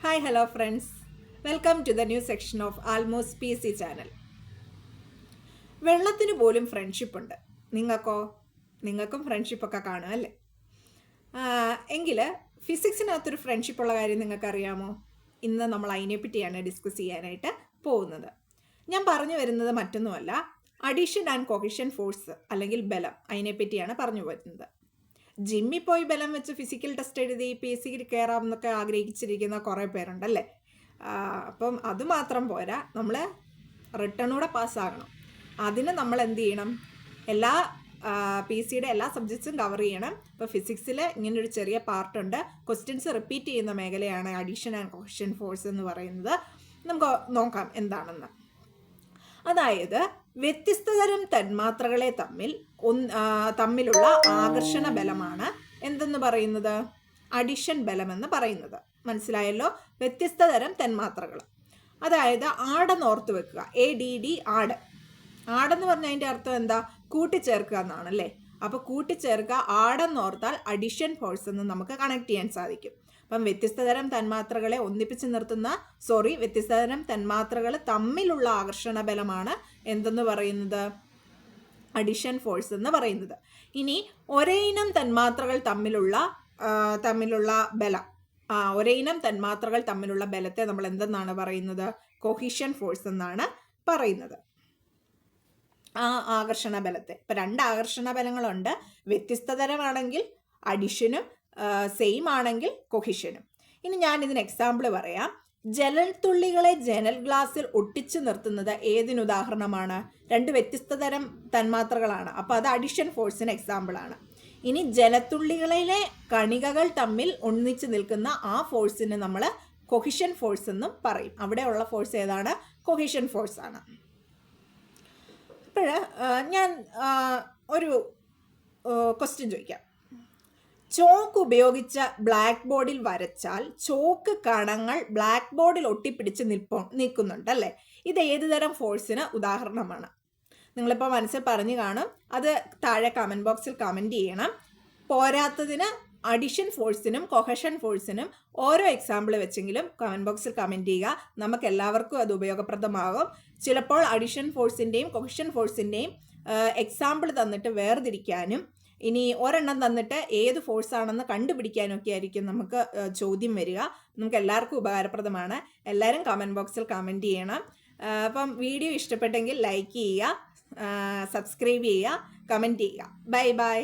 Hi, hello friends. Welcome to the new section of Almost PC channel. വെള്ളത്തിന് പോലും friendship ഉണ്ട്. നിങ്ങൾക്കും ഫ്രണ്ട്ഷിപ്പൊക്കെ കാണും അല്ലേ? എങ്കിൽ ഫിസിക്സിനകത്തൊരു ഫ്രണ്ട്ഷിപ്പുള്ള കാര്യം നിങ്ങൾക്കറിയാമോ? ഇന്ന് നമ്മൾ അതിനെപ്പറ്റിയാണ് ഡിസ്കസ് ചെയ്യാനായിട്ട് പോകുന്നത്. ഞാൻ പറഞ്ഞു വരുന്നത് മറ്റൊന്നുമല്ല, അഡീഷൻ ആൻഡ് കൊഹിഷൻ ഫോഴ്സ് അല്ലെങ്കിൽ ബലം, അതിനെപ്പറ്റിയാണ് പറഞ്ഞു വരുന്നത്. ജിമ്മിൽ പോയി ബലം വെച്ച് ഫിസിക്കൽ ടെസ്റ്റ് എഴുതി PC കയറാമെന്നൊക്കെ ആഗ്രഹിച്ചിരിക്കുന്ന കുറേ പേരുണ്ടല്ലേ. അപ്പം അതുമാത്രം പോരാ, നമ്മൾ റിട്ടേണൂടെ പാസ്സാകണം. അതിന് നമ്മൾ എന്ത് ചെയ്യണം? എല്ലാ PC എല്ലാ സബ്ജക്ട്സും കവർ ചെയ്യണം. ഇപ്പോൾ ഫിസിക്സിൽ ഇങ്ങനൊരു ചെറിയ പാർട്ടുണ്ട്, ക്വസ്റ്റ്യൻസ് റിപ്പീറ്റ് ചെയ്യുന്ന മേഖലയാണ് അഡീഷൻ ആൻഡ് കൊഹിഷൻ ഫോഴ്സ് എന്ന് പറയുന്നത്. നമുക്ക് നോക്കാം എന്താണെന്ന്. അതായത് വ്യത്യസ്ത തരം തന്മാത്രകളെ തമ്മിലുള്ള ആകർഷണ ബലമാണ് എന്തെന്ന് പറയുന്നത്? അഡിഷൻ ബലം എന്ന് പറയുന്നത്. മനസ്സിലായല്ലോ? വ്യത്യസ്ത തരം തന്മാത്രകൾ, അതായത് ആടെന്ന് ഓർത്ത് വെക്കുക. ADD ആട്. ആടെന്ന് പറഞ്ഞാൽ അതിൻ്റെ അർത്ഥം എന്താ? കൂട്ടിച്ചേർക്കുക എന്നാണ് അല്ലേ. അപ്പോൾ കൂട്ടിച്ചേർക്കുക ആടെന്ന് ഓർത്താൽ അഡിഷൻ ഫോഴ്സ് എന്ന് നമുക്ക് കണക്ട് ചെയ്യാൻ സാധിക്കും. അപ്പം വ്യത്യസ്തതരം തന്മാത്രകളെ ഒന്നിപ്പിച്ച് നിർത്തുന്ന വ്യത്യസ്തതരം തന്മാത്രകൾ തമ്മിലുള്ള ആകർഷണ ബലമാണ് എന്തെന്ന് പറയുന്നത്? അഡിഷൻ ഫോഴ്സ് എന്ന് പറയുന്നത്. ഇനി ഒരേ ഇനം തന്മാത്രകൾ തമ്മിലുള്ള ബലം, ഒരേ ഇനം തന്മാത്രകൾ തമ്മിലുള്ള ബലത്തെ നമ്മൾ എന്തെന്നാണ് പറയുന്നത്? കൊഹിഷൻ ഫോഴ്സ് എന്നാണ് പറയുന്നത്. ആ ആകർഷണ ബലത്തെ. ഇപ്പം 2 ആകർഷണ ബലങ്ങളുണ്ട്. വ്യത്യസ്തതരമാണെങ്കിൽ അഡിഷനും, സെയിം ആണെങ്കിൽ കൊഹിഷനും. ഇനി ഞാൻ ഇതിന് എക്സാമ്പിൾ പറയാം. ജലത്തുള്ളികളെ ജനൽ ഗ്ലാസ്സിൽ ഒട്ടിച്ചു നിർത്തുന്നത് ഏതിനുദാഹരണമാണ്? 2 വ്യത്യസ്തതരം തന്മാത്രകളാണ്. അപ്പോൾ അത് അഡിഷൻ ഫോഴ്സിന് എക്സാമ്പിളാണ്. ഇനി ജലത്തുള്ളികളിലെ കണികകൾ തമ്മിൽ ഒന്നിച്ചു നിൽക്കുന്ന ആ ഫോഴ്സിന് നമ്മൾ കൊഹിഷൻ ഫോഴ്സ് എന്നും പറയും. അവിടെയുള്ള ഫോഴ്സ് ഏതാണ്? കൊഹിഷൻ ഫോഴ്സ് ആണ്. അപ്പോൾ ഞാൻ ഒരു ക്വസ്റ്റ്യൻ ചോദിക്കാം. ചോക്ക് ഉപയോഗിച്ച് ബ്ലാക്ക് ബോർഡിൽ വരച്ചാൽ ചോക്ക് കണങ്ങൾ ബ്ലാക്ക് ബോർഡിൽ ഒട്ടിപ്പിടിച്ച് നിൽക്കുന്നുണ്ട് അല്ലേ. ഇത് ഏത് തരം ഫോഴ്സിന് ഉദാഹരണമാണ്? നിങ്ങളിപ്പോൾ മനസ്സിൽ പറഞ്ഞു കാണും. അത് താഴെ കമൻറ്റ് ബോക്സിൽ കമൻറ്റ് ചെയ്യണം. പോരാത്തതിന് അഡിഷൻ ഫോഴ്സിനും കൊഹഷൻ ഫോഴ്സിനും ഓരോ എക്സാമ്പിൾ വെച്ചെങ്കിലും കമൻറ്റ് ബോക്സിൽ കമൻറ്റ് ചെയ്യുക. നമുക്ക് എല്ലാവർക്കും അത് ഉപയോഗപ്രദമാകും. ചിലപ്പോൾ അഡിഷൻ ഫോഴ്സിൻ്റെയും കൊഹഷൻ ഫോഴ്സിൻ്റെയും എക്സാമ്പിൾ തന്നിട്ട് വേർതിരിക്കാനും, ഇനി ഒരെണ്ണം തന്നിട്ട് ഏത് ഫോഴ്സ് ആണെന്ന് കണ്ടുപിടിക്കാനൊക്കെ ആയിരിക്കും നമുക്ക് ചോദ്യം വരിക. നമുക്ക് എല്ലാവർക്കും ഉപകാരപ്രദമാണ്. എല്ലാവരും കമൻറ്റ് ബോക്സിൽ കമൻറ്റ് ചെയ്യണം. അപ്പം വീഡിയോ ഇഷ്ടപ്പെട്ടെങ്കിൽ ലൈക്ക് ചെയ്യുക, സബ്സ്ക്രൈബ് ചെയ്യുക, കമൻറ്റ് ചെയ്യുക. Bye bye.